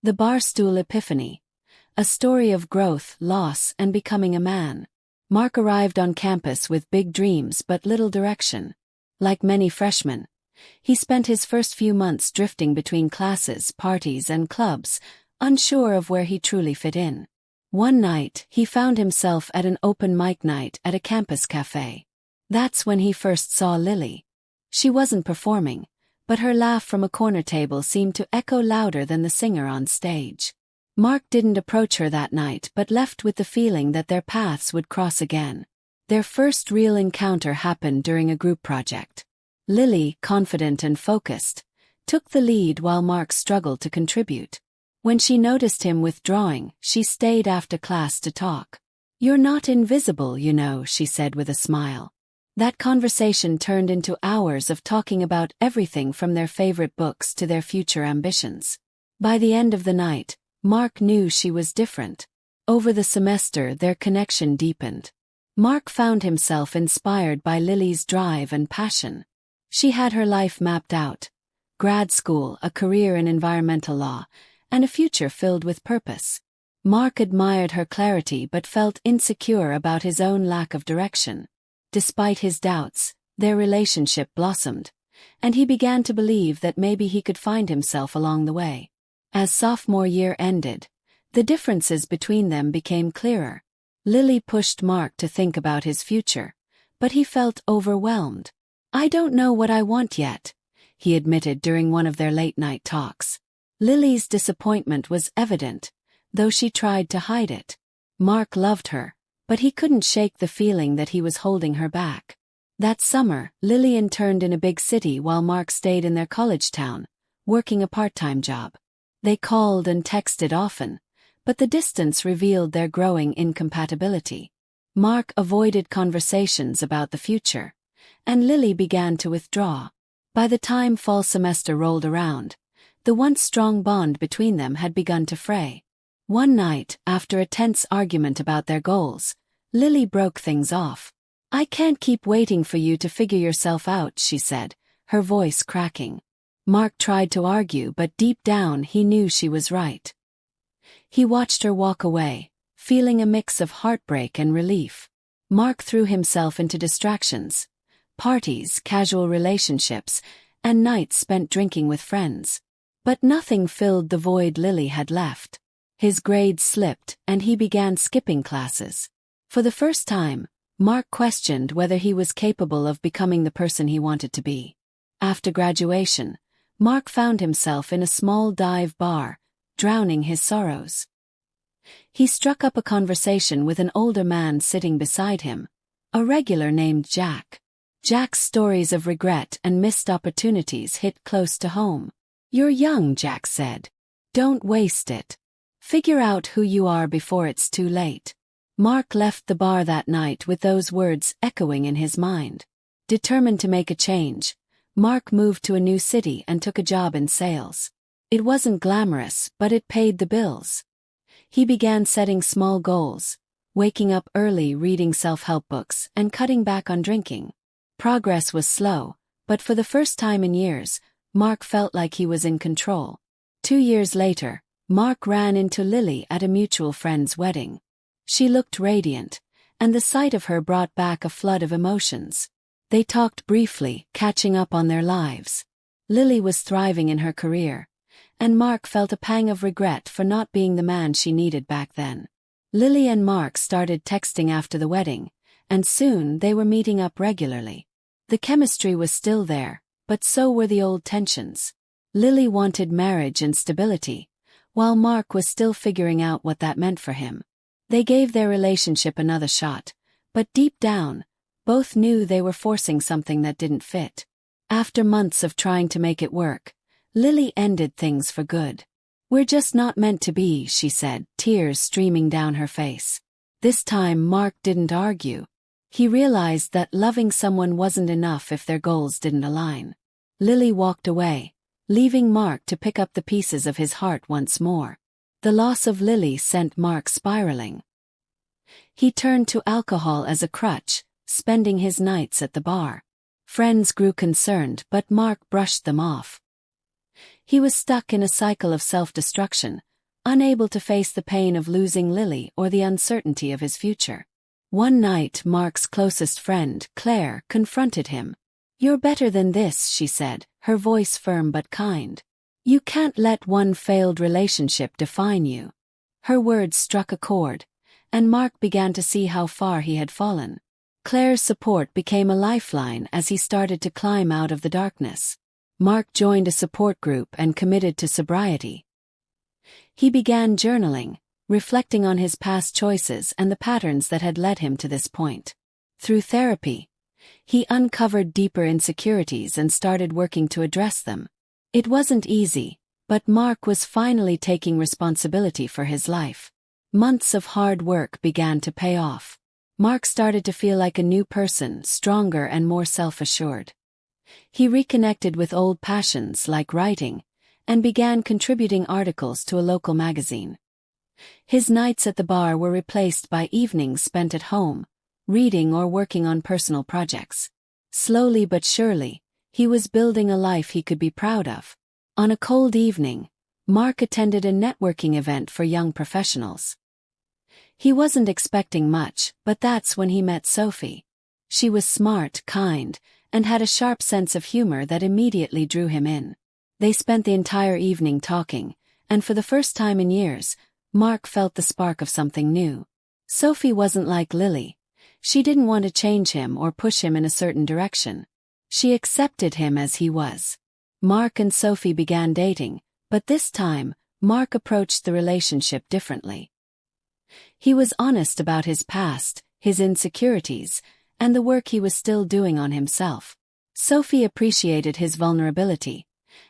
The Barstool Epiphany. A story of growth, loss, and becoming a man. Mark arrived on campus with big dreams but little direction. Like many freshmen, he spent his first few months drifting between classes, parties, and clubs, unsure of where he truly fit in. One night, he found himself at an open mic night at a campus cafe. That's when he first saw Lily. She wasn't performing, but her laugh from a corner table seemed to echo louder than the singer on stage. Mark didn't approach her that night but left with the feeling that their paths would cross again. Their first real encounter happened during a group project. Lily, confident and focused, took the lead while Mark struggled to contribute. When she noticed him withdrawing, she stayed after class to talk. "You're not invisible, you know," she said with a smile. That conversation turned into hours of talking about everything from their favorite books to their future ambitions. By the end of the night, Mark knew she was different. Over the semester, their connection deepened. Mark found himself inspired by Lily's drive and passion. She had her life mapped out: grad school, a career in environmental law, and a future filled with purpose. Mark admired her clarity but felt insecure about his own lack of direction. Despite his doubts, their relationship blossomed, and he began to believe that maybe he could find himself along the way. As sophomore year ended, the differences between them became clearer. Lily pushed Mark to think about his future, but he felt overwhelmed. "I don't know what I want yet," he admitted during one of their late-night talks. Lily's disappointment was evident, though she tried to hide it. Mark loved her, but he couldn't shake the feeling that he was holding her back. That summer, Lily interned in a big city while Mark stayed in their college town, working a part-time job. They called and texted often, but the distance revealed their growing incompatibility. Mark avoided conversations about the future, and Lily began to withdraw. By the time fall semester rolled around, the once strong bond between them had begun to fray. One night, after a tense argument about their goals, Lily broke things off. "I can't keep waiting for you to figure yourself out," she said, her voice cracking. Mark tried to argue, but deep down he knew she was right. He watched her walk away, feeling a mix of heartbreak and relief. Mark threw himself into distractions: parties, casual relationships, and nights spent drinking with friends. But nothing filled the void Lily had left. His grades slipped, and he began skipping classes. For the first time, Mark questioned whether he was capable of becoming the person he wanted to be. After graduation, Mark found himself in a small dive bar, drowning his sorrows. He struck up a conversation with an older man sitting beside him, a regular named Jack. Jack's stories of regret and missed opportunities hit close to home. "You're young," Jack said. "Don't waste it. Figure out who you are before it's too late." Mark left the bar that night with those words echoing in his mind. Determined to make a change, Mark moved to a new city and took a job in sales. It wasn't glamorous, but it paid the bills. He began setting small goals, waking up early, reading self-help books, and cutting back on drinking. Progress was slow, but for the first time in years, Mark felt like he was in control. 2 years later, Mark ran into Lily at a mutual friend's wedding. She looked radiant, and the sight of her brought back a flood of emotions. They talked briefly, catching up on their lives. Lily was thriving in her career, and Mark felt a pang of regret for not being the man she needed back then. Lily and Mark started texting after the wedding, and soon they were meeting up regularly. The chemistry was still there, but so were the old tensions. Lily wanted marriage and stability, while Mark was still figuring out what that meant for him. They gave their relationship another shot, but deep down, both knew they were forcing something that didn't fit. After months of trying to make it work, Lily ended things for good. "We're just not meant to be," she said, tears streaming down her face. This time Mark didn't argue. He realized that loving someone wasn't enough if their goals didn't align. Lily walked away, leaving Mark to pick up the pieces of his heart once more. The loss of Lily sent Mark spiraling. He turned to alcohol as a crutch, spending his nights at the bar. Friends grew concerned, but Mark brushed them off. He was stuck in a cycle of self-destruction, unable to face the pain of losing Lily or the uncertainty of his future. One night, Mark's closest friend, Claire, confronted him. "You're better than this," she said, her voice firm but kind. "You can't let one failed relationship define you." Her words struck a chord, and Mark began to see how far he had fallen. Claire's support became a lifeline as he started to climb out of the darkness. Mark joined a support group and committed to sobriety. He began journaling, reflecting on his past choices and the patterns that had led him to this point. Through therapy, he uncovered deeper insecurities and started working to address them. It wasn't easy, but Mark was finally taking responsibility for his life. Months of hard work began to pay off. Mark started to feel like a new person, stronger and more self-assured. He reconnected with old passions like writing, and began contributing articles to a local magazine. His nights at the bar were replaced by evenings spent at home, reading or working on personal projects. Slowly but surely, he was building a life he could be proud of. On a cold evening, Mark attended a networking event for young professionals. He wasn't expecting much, but that's when he met Sophie. She was smart, kind, and had a sharp sense of humor that immediately drew him in. They spent the entire evening talking, and for the first time in years, Mark felt the spark of something new. Sophie wasn't like Lily. She didn't want to change him or push him in a certain direction. She accepted him as he was. Mark and Sophie began dating, but this time, Mark approached the relationship differently. He was honest about his past, his insecurities, and the work he was still doing on himself. Sophie appreciated his vulnerability,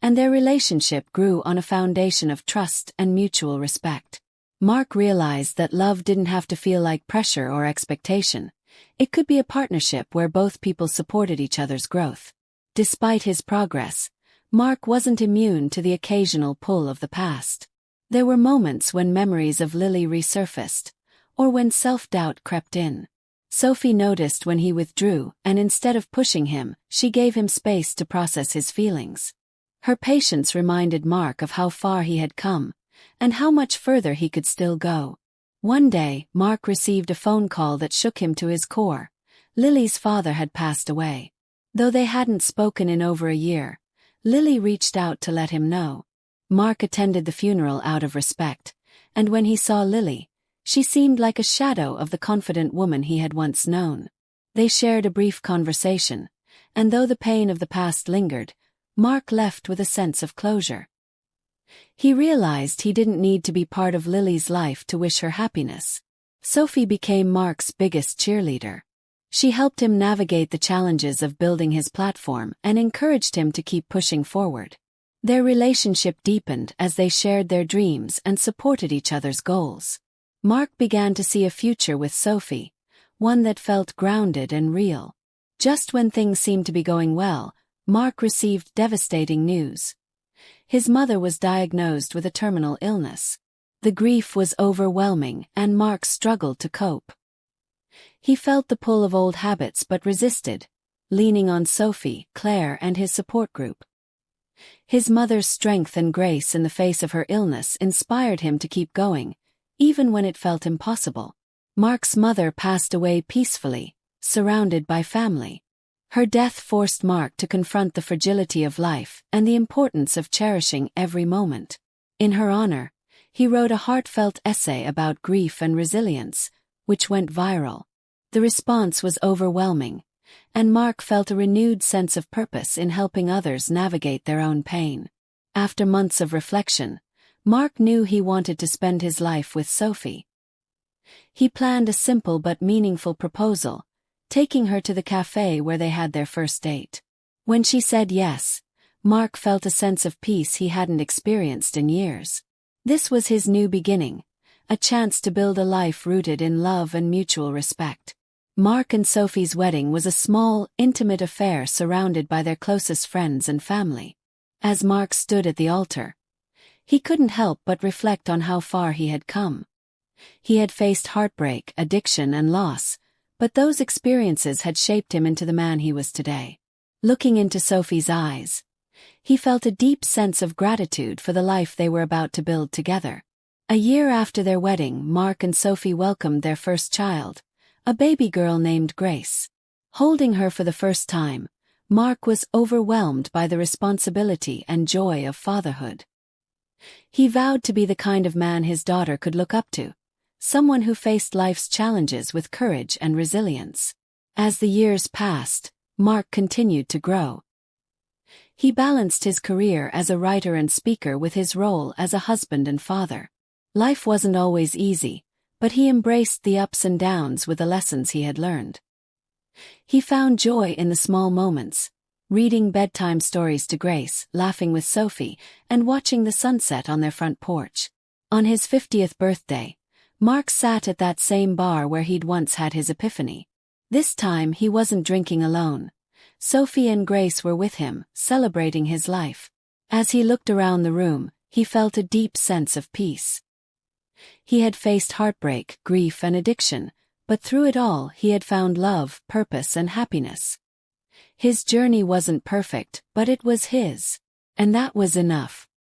and their relationship grew on a foundation of trust and mutual respect. Mark realized that love didn't have to feel like pressure or expectation. It could be a partnership where both people supported each other's growth. Despite his progress, Mark wasn't immune to the occasional pull of the past. There were moments when memories of Lily resurfaced, or when self-doubt crept in. Sophie noticed when he withdrew, and instead of pushing him, she gave him space to process his feelings. Her patience reminded Mark of how far he had come, and how much further he could still go. One day, Mark received a phone call that shook him to his core. Lily's father had passed away. Though they hadn't spoken in over a year, Lily reached out to let him know. Mark attended the funeral out of respect, and when he saw Lily, she seemed like a shadow of the confident woman he had once known. They shared a brief conversation, and though the pain of the past lingered, Mark left with a sense of closure. He realized he didn't need to be part of Lily's life to wish her happiness. Sophie became Mark's biggest cheerleader. She helped him navigate the challenges of building his platform and encouraged him to keep pushing forward. Their relationship deepened as they shared their dreams and supported each other's goals. Mark began to see a future with Sophie, one that felt grounded and real. Just when things seemed to be going well, Mark received devastating news. His mother was diagnosed with a terminal illness. The grief was overwhelming, and Mark struggled to cope. He felt the pull of old habits but resisted, leaning on Sophie, Claire, and his support group. His mother's strength and grace in the face of her illness inspired him to keep going, even when it felt impossible. Mark's mother passed away peacefully, surrounded by family. Her death forced Mark to confront the fragility of life and the importance of cherishing every moment. In her honor, he wrote a heartfelt essay about grief and resilience, which went viral. The response was overwhelming, and Mark felt a renewed sense of purpose in helping others navigate their own pain. After months of reflection, Mark knew he wanted to spend his life with Sophie. He planned a simple but meaningful proposal, taking her to the cafe where they had their first date. When she said yes, Mark felt a sense of peace he hadn't experienced in years. This was his new beginning, a chance to build a life rooted in love and mutual respect. Mark and Sophie's wedding was a small, intimate affair surrounded by their closest friends and family. As Mark stood at the altar, he couldn't help but reflect on how far he had come. He had faced heartbreak, addiction, and loss, but those experiences had shaped him into the man he was today. Looking into Sophie's eyes, He felt a deep sense of gratitude for the life they were about to build together. A year after their wedding, Mark and Sophie welcomed their first child, a baby girl named Grace. Holding her for the first time, Mark was overwhelmed by the responsibility and joy of fatherhood. He vowed to be the kind of man his daughter could look up to, someone who faced life's challenges with courage and resilience. As the years passed, Mark continued to grow. He balanced his career as a writer and speaker with his role as a husband and father. Life wasn't always easy, but he embraced the ups and downs with the lessons he had learned. He found joy in the small moments, reading bedtime stories to Grace, laughing with Sophie, and watching the sunset on their front porch. On his 50th birthday, Mark sat at that same bar where he'd once had his epiphany. This time he wasn't drinking alone. Sophie and Grace were with him, celebrating his life. As he looked around the room, he felt a deep sense of peace. He had faced heartbreak, grief, and addiction, but through it all he had found love, purpose, and happiness. His journey wasn't perfect, but it was his. And that was enough.